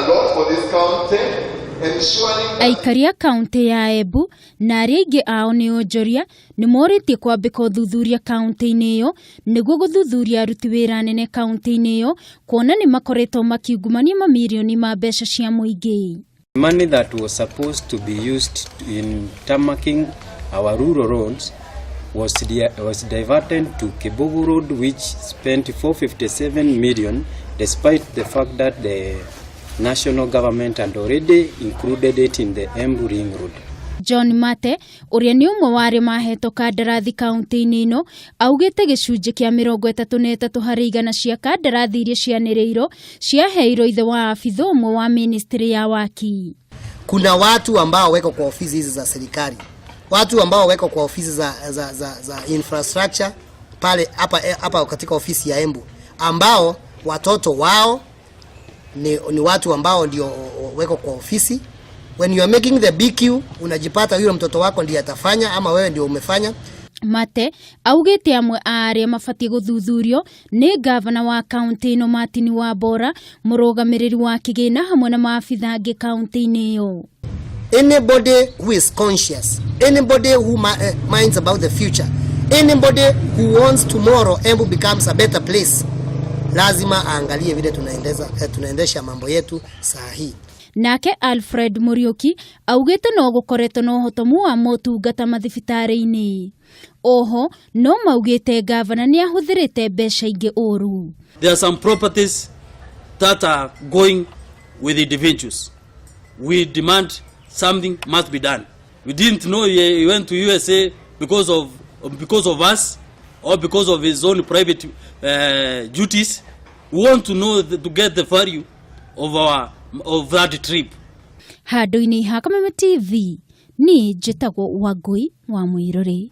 lot for this county. Aikari a kaunti ya Embu na aria aingi ao ni onjoria nimoritie kwambika uthuthuria kaunti-ini iyo niguo guthuthuria aruti wira anene kaunti-ini iyo kuona nimakoretwo makiungumania mamirioni ma mbeca cia muingi. Money that was supposed to be used in tarmacking our rural roads was diverted to Kibugu Road, which spent 457 million, despite the fact that the national government had already included it in the Embu ring road. John Mate, uria ni umwe wari maheto kandarathi kaunti-ini ino, augite gicunji kia 33 harĩ 100 cia kandarathi iria cianĩrĩirwo ciaheirwo ithe wa afitha umwe wa ministry ya waki. Kuna watu ambao weko kwa ofisi hizi za serikali, watu ambao weko kwa ofisi za infrastructure pale hapa katika ofisi ya Embu, ambao watoto wao ni watu ambao ndio weko kwa ofisi. When you are making the BQ, unajipata yule mtoto wako ndiye atafanya ama wewe ndio umefanya. Mate augite amwe aria mafati guthuthurio ni gavana wa kaunti ino Martin Wambora, murugamiriri wa kigina hamwe na maafitha angi kaunti-ini iyo. Anybody who is conscious, anybody who minds about the future, anybody who wants tomorrow Embu becomes a better place, lazima aangalie vile tunaendesha mambo yetu saa hii. Nake Alfred Murioki augite no gukoretwo no hotomu wa motungata mathibitari-ini. Oho no maugite gavana ni ahuthirite mbeca ingi uru. There are some properties that are going with individuals. We demand something must be done. We didn't know he went to USA because of us or because of his own private duties. We want to know to get the value of that trip. Handu-ini ha Kamiti TV ni njitagwo Wangui wa Mwiruri.